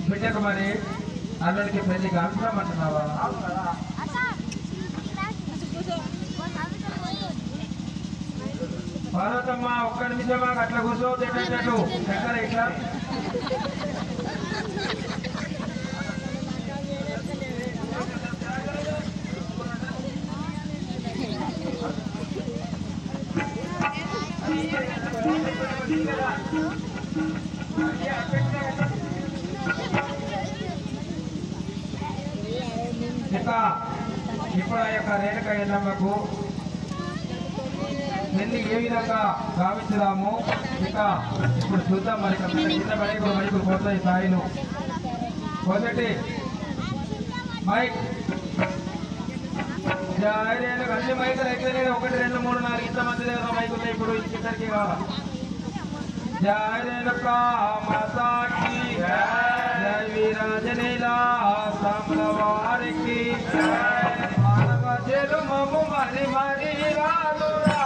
బిడ్డకు మరి అల్లుడికి పెళ్లి కాల్చమంటున్నావా? పార్వతమ్మ ఒక్క నిమిషం అట్లా కూర్చోవద్దు, ఎక్కడ ఇట్లా ఇప్పుడు ఆ యొక్క రేణుక ఎల్లమ్మకు పెళ్లి ఏ విధంగా గావించుదాము ఇక ఇప్పుడు చూద్దాం. మరి చిన్న మైకులు పోతాయి స్థాయిలు మొదటి మైక్ అన్ని మైకులు అయితే 1 2 3 4 ఇంతమంది దగ్గర మైకులు ఇప్పుడు ఇంటిద్దరికి కావాలి. జయ రేణుకా మాతాకి జయ వీరాంజనేయుల సాముల వారికి మానవ జన్మము మరి మరి రాదురా